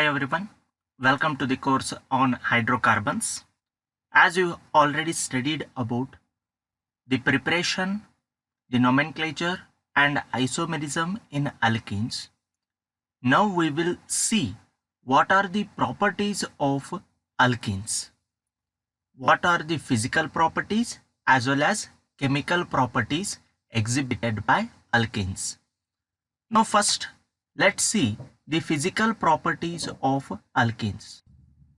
Hi everyone, welcome to the course on hydrocarbons. As you already studied about the preparation, the nomenclature and isomerism in alkenes, now we will see what are the properties of alkenes, what are the physical properties as well as chemical properties exhibited by alkenes. Now first, let's see the physical properties of alkenes.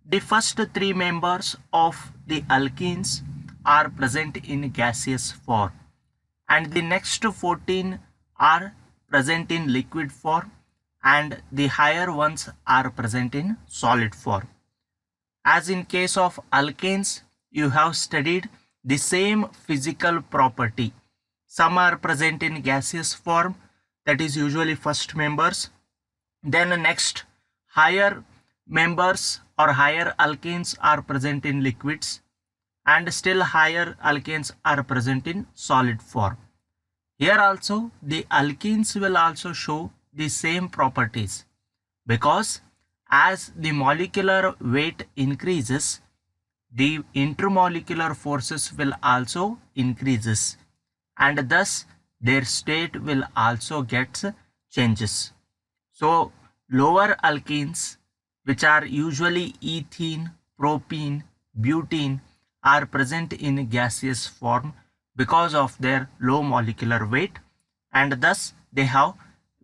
The first three members of the alkenes are present in gaseous form and the next 14 are present in liquid form and the higher ones are present in solid form. As in case of alkanes, you have studied the same physical property. Some are present in gaseous form, that is usually first members. Then next, higher members or higher alkanes are present in liquids and still higher alkanes are present in solid form. Here also the alkenes will also show the same properties because as the molecular weight increases, the intermolecular forces will also increases and thus their state will also get changes. So lower alkenes, which are usually ethene, propene, butene, are present in gaseous form because of their low molecular weight and thus they have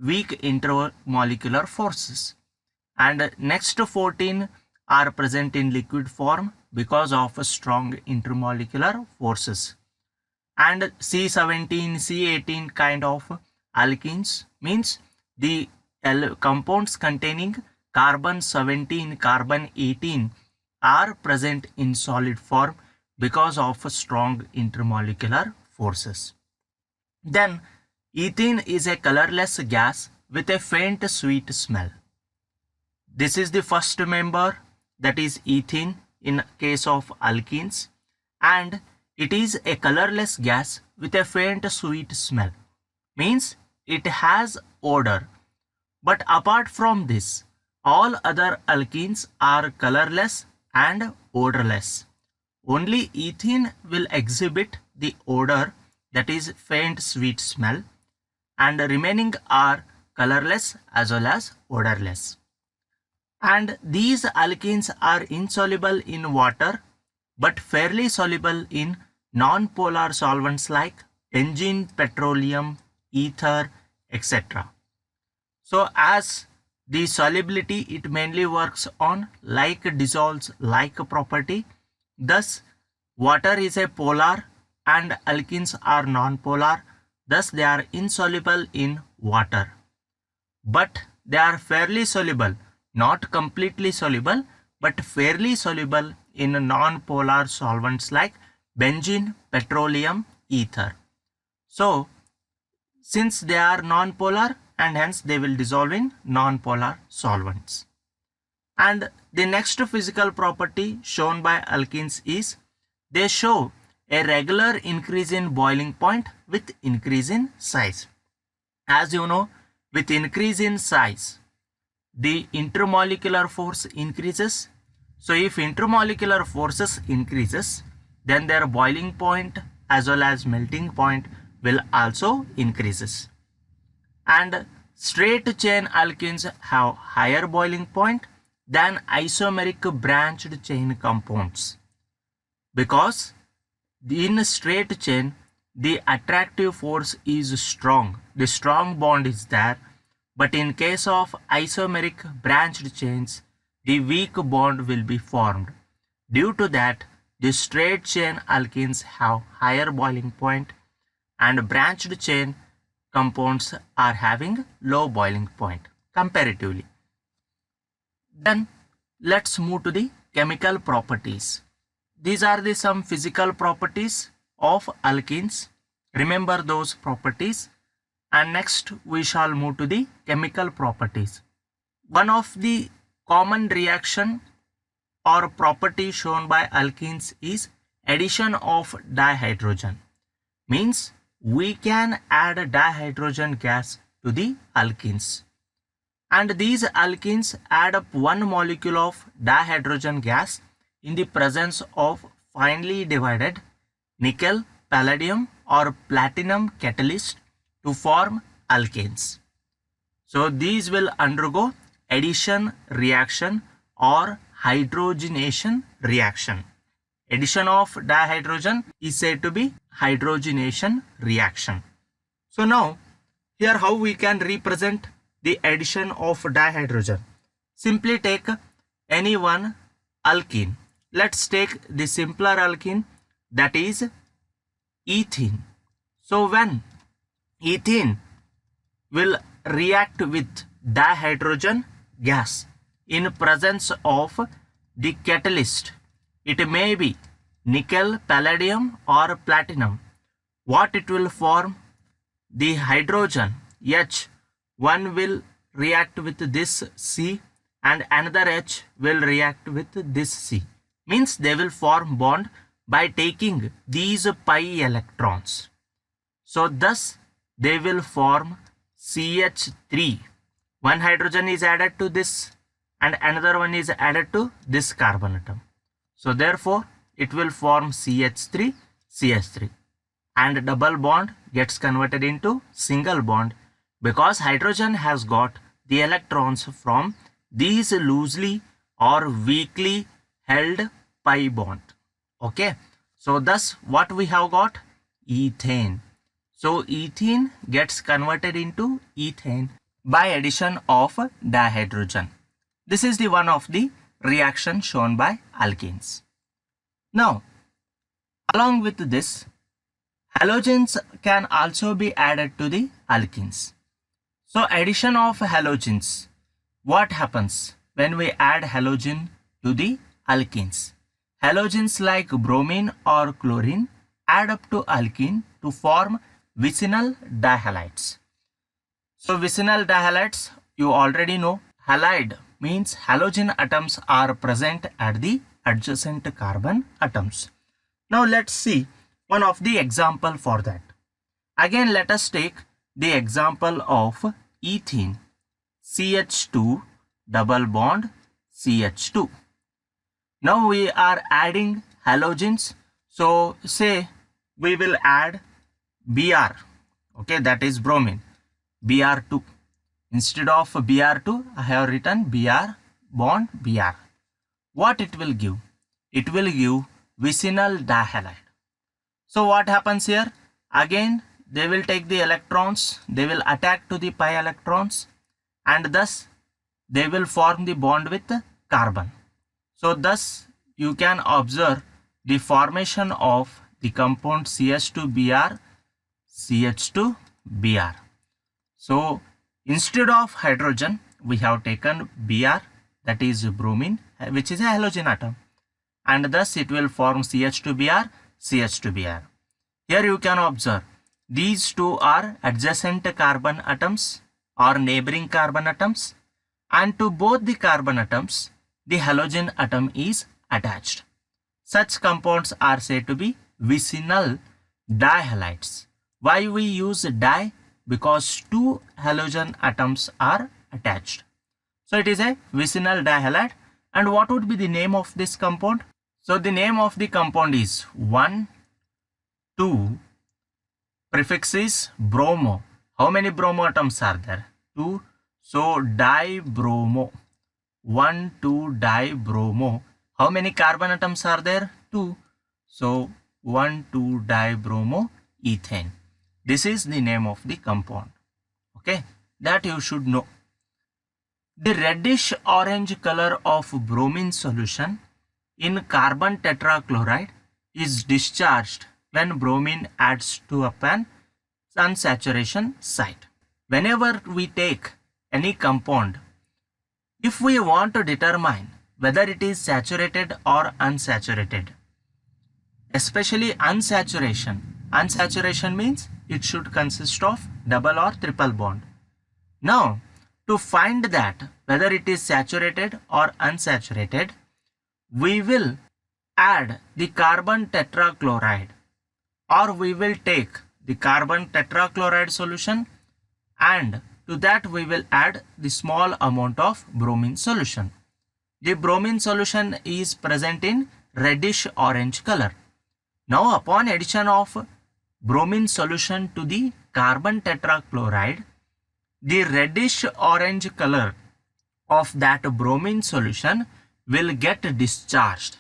weak intermolecular forces. And next 14 are present in liquid form because of strong intermolecular forces. And C17, C18 kind of alkenes means the compounds containing carbon 17, carbon 18 are present in solid form because of strong intermolecular forces. Then ethene is a colorless gas with a faint sweet smell. This is the first member, that is ethene in case of alkenes, and it is a colorless gas with a faint sweet smell. Means it has odor. But apart from this, all other alkenes are colorless and odorless. Only ethene will exhibit the odor, that is faint sweet smell, and the remaining are colorless as well as odorless. And these alkenes are insoluble in water but fairly soluble in non-polar solvents like benzene, petroleum, ether, etc. So as the solubility, it mainly works on like dissolves like property. Thus water is a polar and alkenes are non-polar. Thus they are insoluble in water. But they are fairly soluble, not completely soluble, but fairly soluble in non-polar solvents like benzene, petroleum, ether. So since they are non-polar and hence they will dissolve in non-polar solvents. And the next physical property shown by alkenes is they show a regular increase in boiling point with increase in size. As you know, with increase in size, the intermolecular force increases. So if intermolecular forces increases, then their boiling point as well as melting point will also increases. And straight chain alkenes have higher boiling point than isomeric branched chain compounds because in straight chain the attractive force is strong, the strong bond is there, but in case of isomeric branched chains the weak bond will be formed. Due to that, the straight chain alkenes have higher boiling point and branched chain compounds are having low boiling point comparatively. Then let's move to the chemical properties. These are the some physical properties of alkenes. Remember those properties. And next we shall move to the chemical properties. One of the common reaction or property shown by alkenes is addition of dihydrogen. Means we can add dihydrogen gas to the alkenes. and these alkenes add up one molecule of dihydrogen gas in the presence of finely divided nickel, palladium or platinum catalyst to form alkanes. So these will undergo addition reaction or hydrogenation reaction. Addition of dihydrogen is said to be hydrogenation reaction. So now here how we can represent the addition of dihydrogen. Simply take any one alkene. Let's take the simpler alkene, that is ethene. So when ethene will react with dihydrogen gas in presence of the catalyst, it may be nickel, palladium or platinum. What it will form? The hydrogen H, one will react with this C and another H will react with this C. Means they will form bond by taking these pi electrons. So thus they will form CH3. One hydrogen is added to this and another one is added to this carbon atom. So therefore it will form CH3, CH3, and double bond gets converted into single bond because hydrogen has got the electrons from these loosely or weakly held pi bond. Okay, so thus what we have got? Ethane. So ethene gets converted into ethane by addition of dihydrogen. This is the one of the reaction shown by alkenes. Now, along with this, halogens can also be added to the alkenes. So addition of halogens, what happens when we add halogen to the alkenes? Halogens like bromine or chlorine add up to alkene to form vicinal dihalides. So vicinal dihalides, you already know. Halide means halogen atoms are present at the adjacent carbon atoms. Now let's see one of the example for that. Again let us take the example of ethene, CH2 double bond CH2. Now we are adding halogens. So say we will add Br, okay, that is bromine, Br2. Instead of Br2, I have written Br bond Br. What it will give? It will give vicinal dihalide. So what happens here? Again, they will take the electrons, they will attack to the pi electrons and thus they will form the bond with carbon. So thus you can observe the formation of the compound CH2Br, CH2Br. So instead of hydrogen, we have taken Br, that is bromine, which is a halogen atom, and thus it will form CH2Br, CH2Br. Here you can observe these two are adjacent carbon atoms or neighboring carbon atoms, and to both the carbon atoms, the halogen atom is attached. Such compounds are said to be vicinal dihalides. Why we use di? Because two halogen atoms are attached. So it is a vicinal dihalide. And what would be the name of this compound? So the name of the compound is 1, 2, prefix is bromo. How many bromo atoms are there? 2. So dibromo. 1, 2 dibromo. How many carbon atoms are there? 2. So 1, 2 dibromo ethane. This is the name of the compound. Okay, that you should know. The reddish orange color of bromine solution in carbon tetrachloride is discharged when bromine adds to an unsaturation site. Whenever we take any compound, if we want to determine whether it is saturated or unsaturated, especially unsaturation. Unsaturation means it should consist of double or triple bond. Now, to find that whether it is saturated or unsaturated, we will add the carbon tetrachloride, or we will take the carbon tetrachloride solution, and To that we will add the small amount of bromine solution. The bromine solution is present in reddish orange color. Now upon addition of bromine solution to the carbon tetrachloride, the reddish orange color of that bromine solution will get discharged,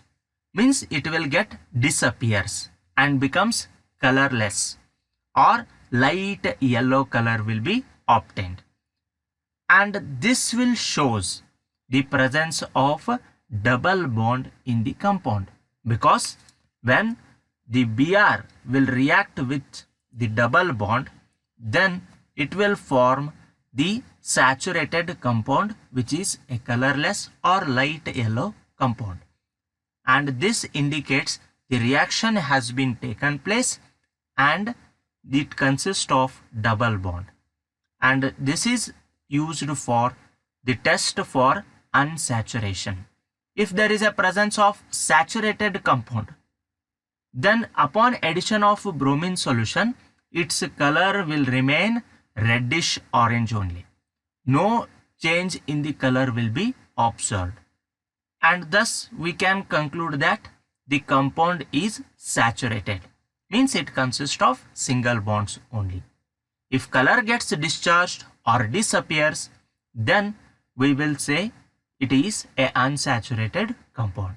means it will get disappears and becomes colorless, or light yellow color will be obtained, and this will shows the presence of double bond in the compound, because when the Br will react with the double bond, then it will form the saturated compound, which is a colorless or light yellow compound, and this indicates the reaction has been taken place and it consists of double bond, and this is used for the test for unsaturation. If there is a presence of saturated compound, then upon addition of bromine solution, its color will remain reddish orange only. No change in the color will be observed, and thus we can conclude that the compound is saturated, means it consists of single bonds only. If color gets discharged or disappears, then we will say it is a unsaturated compound.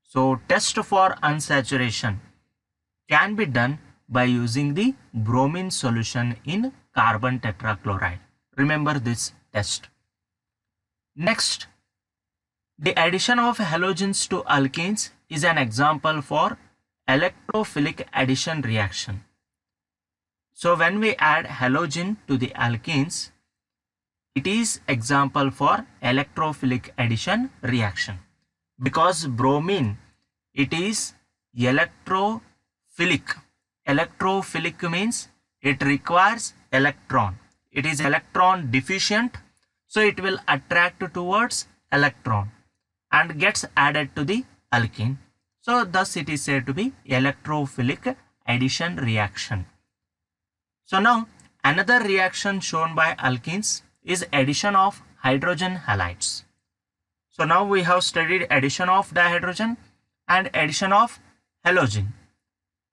So test for unsaturation can be done by using the bromine solution in carbon tetrachloride. Remember this test. Next, the addition of halogens to alkenes is an example for electrophilic addition reaction. So when we add halogen to the alkenes, it is example for electrophilic addition reaction, because bromine, it is electrophilic. Electrophilic means it requires electron. It is electron deficient, so it will attract towards electron and gets added to the alkene. So thus it is said to be electrophilic addition reaction. So now another reaction shown by alkenes is addition of hydrogen halides. So now we have studied addition of dihydrogen and addition of halogen.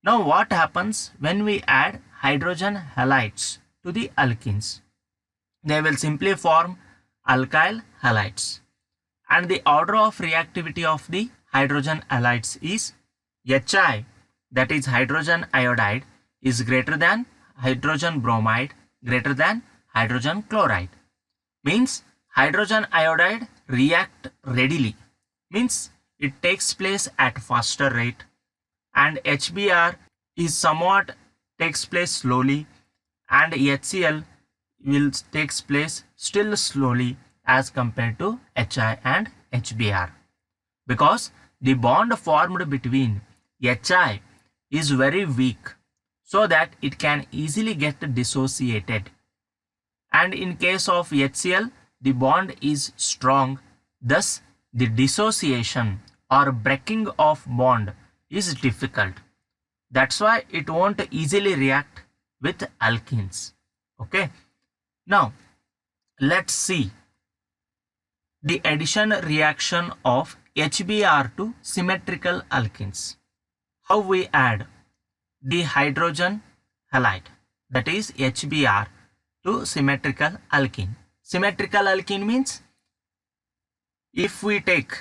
Now what happens when we add hydrogen halides to the alkenes? They will simply form alkyl halides, and the order of reactivity of the hydrogen halides is Hi, that is hydrogen iodide, is greater than hydrogen bromide greater than hydrogen chloride. Means hydrogen iodide react readily, means it takes place at faster rate, and HBr is somewhat takes place slowly, and HCl will takes place still slowly as compared to Hi and HBr, because the bond formed between Hi is very weak, so that it can easily get dissociated, and in case of HCl the bond is strong, thus the dissociation or breaking of bond is difficult. That's why it won't easily react with alkenes. Okay, now let's see the addition reaction of HBr to symmetrical alkenes. How we add the hydrogen halide, that is HBr, to symmetrical alkene. Symmetrical alkene means, if we take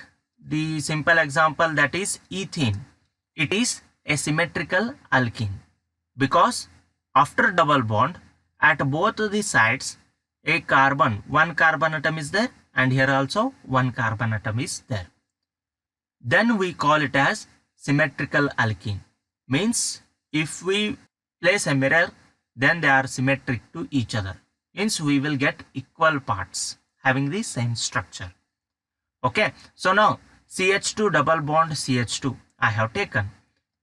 the simple example, that is ethene, it is a symmetrical alkene because after double bond at both the sides a carbon, one carbon atom is there, and here also one carbon atom is there. Then we call it as symmetrical alkene. Means if we place a mirror, then they are symmetric to each other. Means we will get equal parts having the same structure. Okay, so now CH2 double bond CH2 I have taken.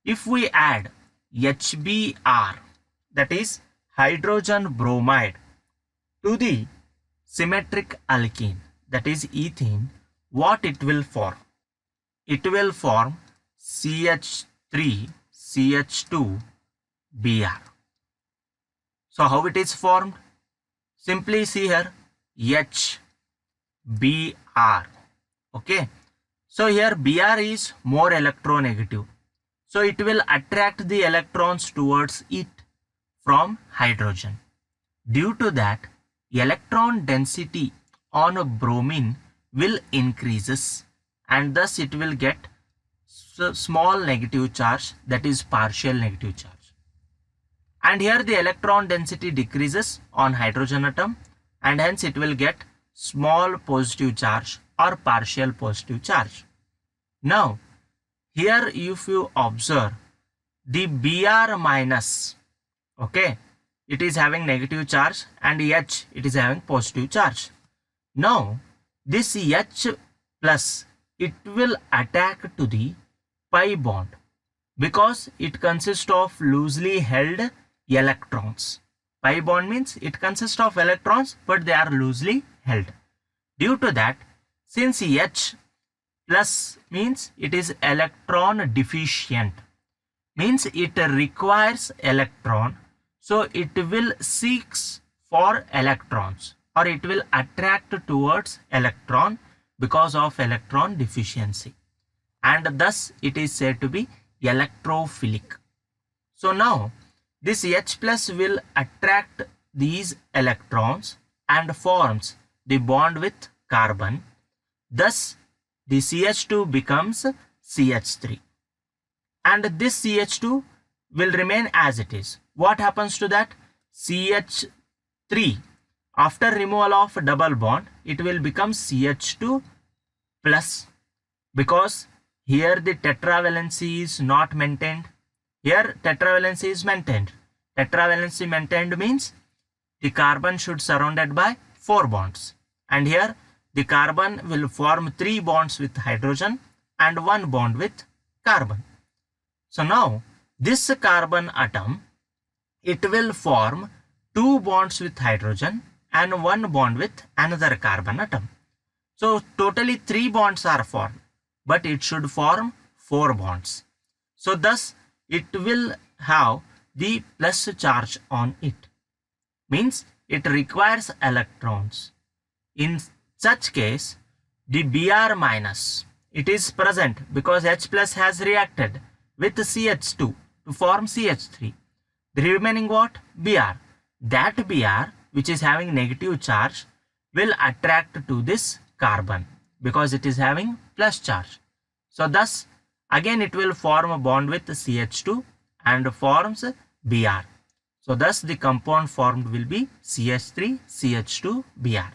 If we add HBr, that is hydrogen bromide, to the symmetric alkene, that is ethene, what it will form? It will form CH3 CH2 Br. So how it is formed? Simply see here HBr. Okay. So here Br is more electronegative. So it will attract the electrons towards it from hydrogen. Due to that, electron density on a bromine will increases, and thus it will get small negative charge, that is partial negative charge. And here the electron density decreases on hydrogen atom, and hence it will get small positive charge or partial positive charge. Now here if you observe the Br minus, okay, it is having negative charge, and H, it is having positive charge. Now this H plus, it will attack to the pi bond because it consists of loosely held electrons. Pi bond means it consists of electrons but they are loosely held. Due to that, since H plus means it is electron deficient, means it requires electron, so it will seeks for electrons, or it will attract towards electron because of electron deficiency, and thus it is said to be electrophilic. So now this H plus will attract these electrons and forms the bond with carbon. Thus the CH2 becomes CH3, and this CH2 will remain as it is. What happens to that? CH3, after removal of double bond, it will become CH2 plus, because here the tetravalency is not maintained. Here tetravalency is maintained. Tetravalency maintained means the carbon should surrounded by 4 bonds, and here the carbon will form 3 bonds with hydrogen and 1 bond with carbon. So now this carbon atom, it will form 2 bonds with hydrogen and 1 bond with another carbon atom. So totally 3 bonds are formed, but it should form 4 bonds. So thus it will have the plus charge on it, means it requires electrons. In such case, the Br minus, it is present because H plus has reacted with CH2 to form CH3. The remaining what? Br. That Br, which is having negative charge, will attract to this carbon because it is having plus charge. So thus again it will form a bond with CH2 and forms Br. So thus the compound formed will be CH3 CH2 Br.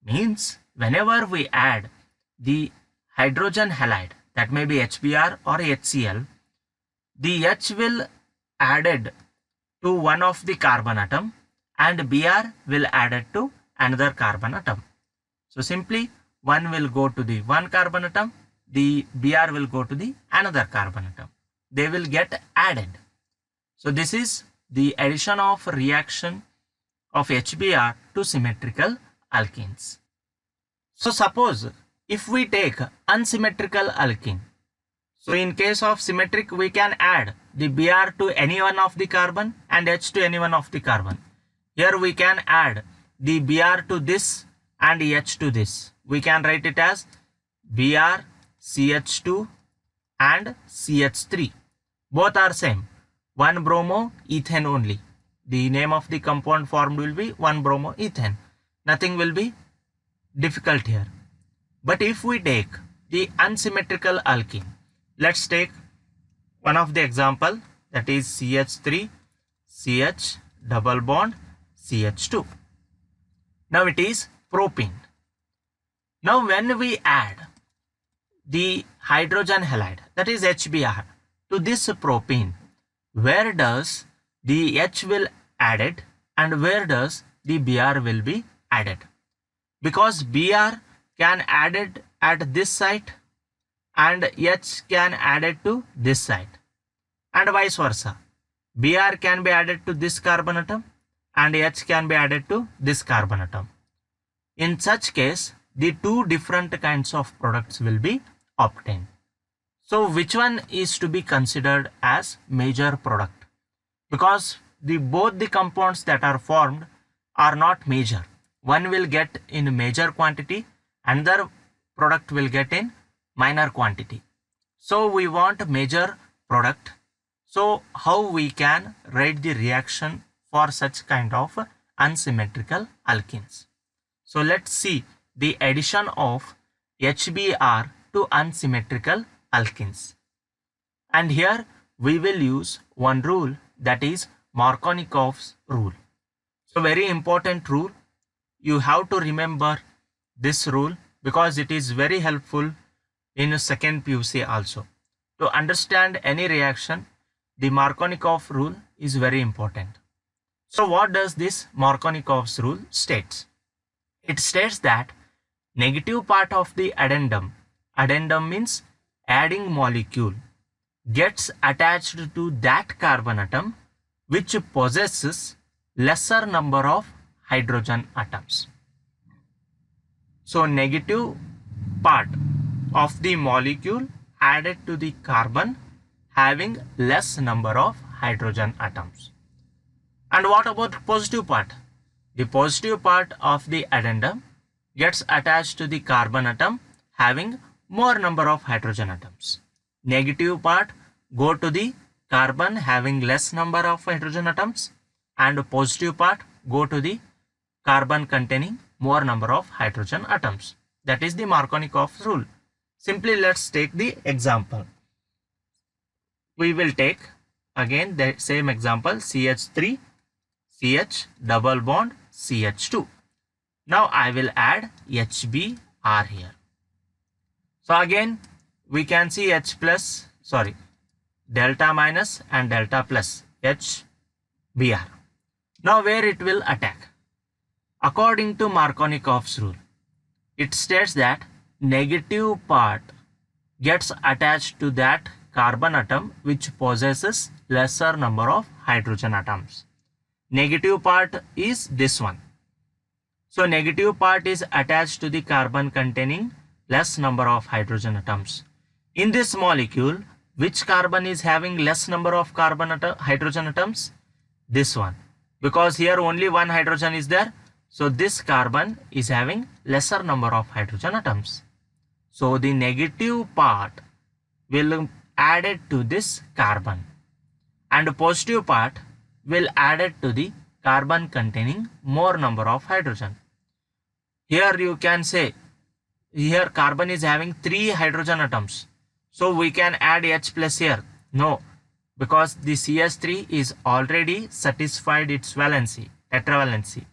Means whenever we add the hydrogen halide, that may be HBr or HCl, the H will added to one of the carbon atom and Br will added to another carbon atom. So simply one will go to the one carbon atom, the Br will go to the another carbon atom. They will get added. So this is the addition of reaction of HBr to symmetrical alkenes. So suppose if we take unsymmetrical alkene, so in case of symmetric we can add the Br to any one of the carbon and H to any one of the carbon. Here we can add the Br to this and H to this. We can write it as Br CH2 and CH3. Both are same. 1-bromo-ethane only. The name of the compound formed will be 1-bromo-ethane. Nothing will be difficult here. But if we take the unsymmetrical alkene, let's take one of the example, that is CH3 CH double bond CH2. Now it is propene. Now when we add the hydrogen halide, that is HBr, to this propene, where does the H will added and where does the Br will be added? Because Br can added at this site and H can added to this site, and vice versa. Br can be added to this carbon atom and H can be added to this carbon atom. In such case, the two different kinds of products will be obtained. So which one is to be considered as major product? Because both the compounds that are formed are not major. One will get in major quantity, another product will get in minor quantity. So we want major product. So how we can write the reaction for such kind of unsymmetrical alkenes? So let's see the addition of HBr to unsymmetrical alkenes. And here we will use one rule, that is Markovnikov's rule. So very important rule. You have to remember this rule because it is very helpful in second PUC also. To understand any reaction, the Markovnikov rule is very important. So what does this Markovnikov's rule states? It states that negative part of the addendum means adding molecule, gets attached to that carbon atom which possesses lesser number of hydrogen atoms. So negative part of the molecule added to the carbon having less number of hydrogen atoms. And what about positive part? The positive part of the addendum gets attached to the carbon atom having more number of hydrogen atoms. Negative part go to the carbon having less number of hydrogen atoms, and positive part go to the carbon containing more number of hydrogen atoms. That is the Markovnikov's rule. Simply let's take the example. We will take again the same example, CH3, CH double bond, CH2. Now I will add HBr here. So again we can see delta minus and delta plus HBr. Now where it will attack? According to Markovnikov's rule, it states that negative part gets attached to that carbon atom which possesses lesser number of hydrogen atoms. Negative part is this one. So negative part is attached to the carbon containing less number of hydrogen atoms. In this molecule, which carbon is having less number of hydrogen atoms? This one. Because here only one hydrogen is there. So this carbon is having lesser number of hydrogen atoms. So the negative part will add it to this carbon, and the positive part will add it to the carbon containing more number of hydrogen. Here you can say, here carbon is having 3 hydrogen atoms. So we can add H plus here. No, because the CH3 is already satisfied its valency, tetravalency.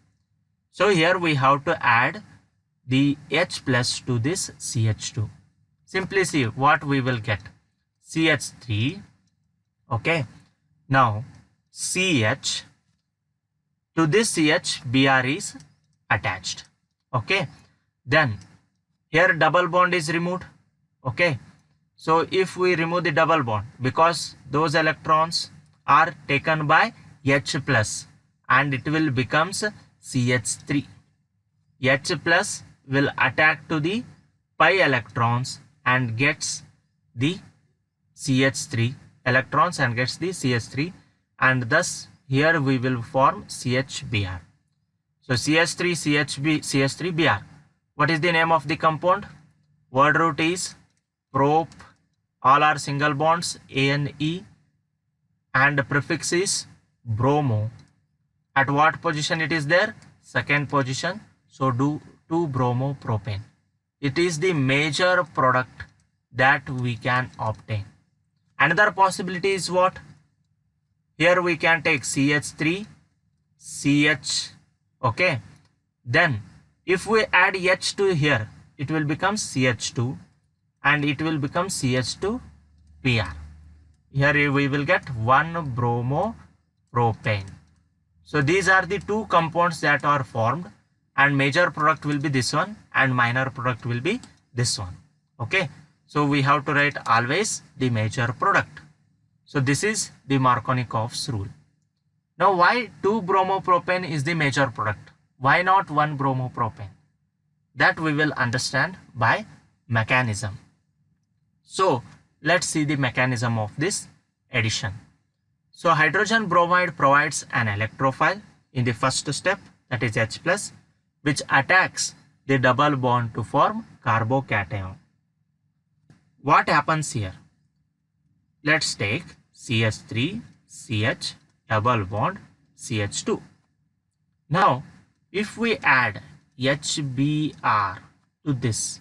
So here we have to add the H plus to this CH2. Simply see what we will get. CH3, okay. Now CH, to this CH, Br is attached, okay. Then here double bond is removed, okay. So if we remove the double bond, because those electrons are taken by H plus, and it will becomes CH3. H plus will attack to the pi electrons and gets the CH3 electrons and gets the CH3, and thus here we will form CHBr. So CH3 CH3Br. What is the name of the compound? Word root is prop. All are single bonds, ANE, and prefix is bromo. At what position it is there? Second position. So do 2-bromopropane. It is the major product that we can obtain. Another possibility is what? Here we can take CH3, CH, okay. Then if we add H to here, it will become CH2 and it will become CH2Br. Here we will get 1-bromopropane. So these are the two compounds that are formed, and major product will be this one and minor product will be this one, okay. So we have to write always the major product. So this is the Markovnikov's rule. Now why 2-bromopropane is the major product? Why not 1-bromopropane? That we will understand by mechanism. So let's see the mechanism of this addition. So hydrogen bromide provides an electrophile in the first step, that is H plus, which attacks the double bond to form carbocation. What happens here? Let's take CH3, CH, double bond, CH2. Now, if we add HBr to this,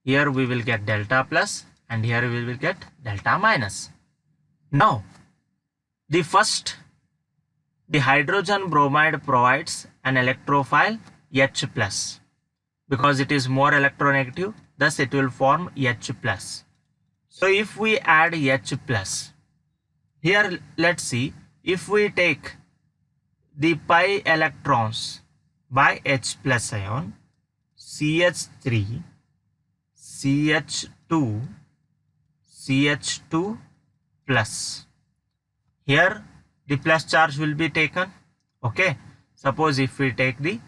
here we will get delta plus and here we will get delta minus. Now, the hydrogen bromide provides an electrophile H plus because it is more electronegative, thus it will form H plus. So if we add H plus, here let's see, if we take the pi electrons by H plus ion, CH3, CH2, CH2 plus. Here the plus charge will be taken. Okay. Suppose if we take the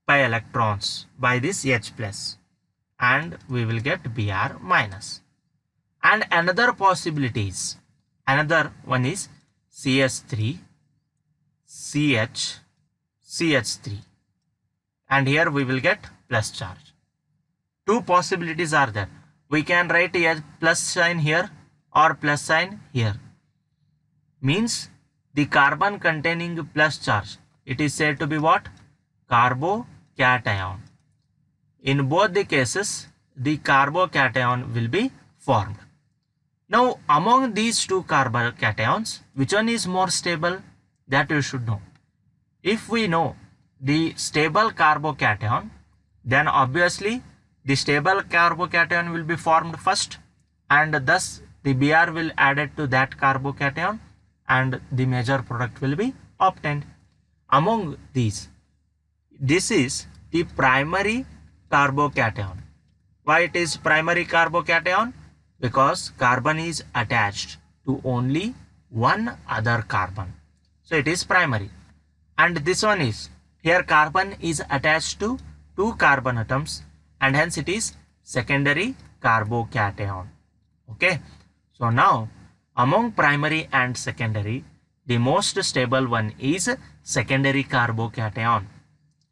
pi electrons by this H plus and we will get Br minus. And another one is CH3, CH, CH3. And here we will get plus charge. Two possibilities are there. We can write a plus sign here or plus sign here. Means the carbon containing plus charge, it is said to be what? Carbocation. In both the cases, the carbocation will be formed. Now, among these two carbocations, which one is more stable? That you should know. If we know the stable carbocation, then obviously the stable carbocation will be formed first, and thus the Br will added to that carbocation and the major product will be obtained. Among these, this is the primary carbocation. Why it is primary carbocation? Because carbon is attached to only one other carbon. So it is primary. And this one is, here carbon is attached to two carbon atoms and hence it is secondary carbocation. Okay. So now among primary and secondary, the most stable one is secondary carbocation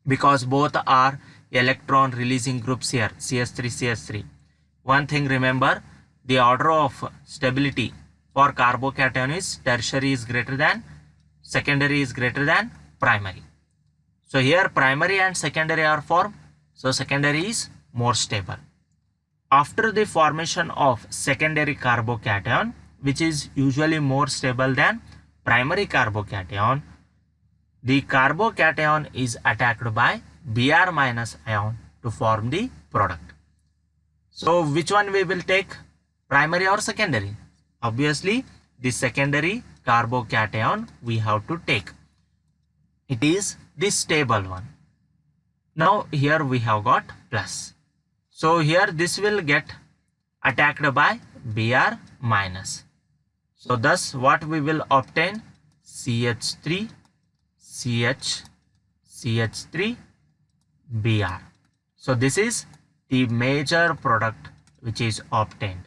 because both are electron releasing groups here, CH3, CH3. One thing remember, the order of stability for carbocation is tertiary is greater than, secondary is greater than primary. So here primary and secondary are formed, so secondary is more stable. After the formation of secondary carbocation, which is usually more stable than primary carbocation, the carbocation is attacked by Br minus ion to form the product. So which one we will take, primary or secondary? Obviously the secondary carbocation we have to take. It is the stable one. Now here we have got plus. So here this will get attacked by Br minus. So thus what we will obtain, CH3, CH, CH3, Br. So this is the major product which is obtained.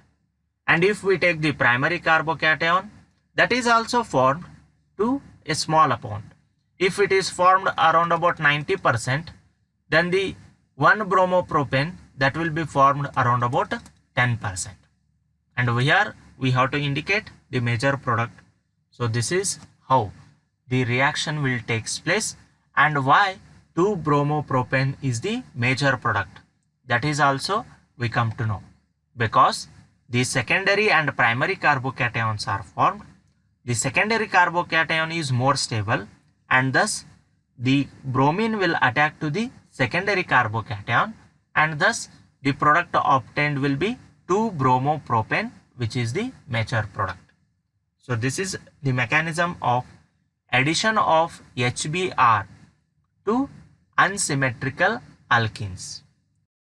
And if we take the primary carbocation, that is also formed to a small amount. If it is formed around about 90%, then the 1 bromopropane that will be formed around about 10%. And here we have to indicate the major product. So this is how the reaction will take place and why 2-bromopropane is the major product. That is also we come to know because the secondary and primary carbocations are formed. The secondary carbocation is more stable and thus the bromine will attack to the secondary carbocation and thus the product obtained will be 2-bromopropane, which is the major product. So this is the mechanism of addition of HBr to unsymmetrical alkenes.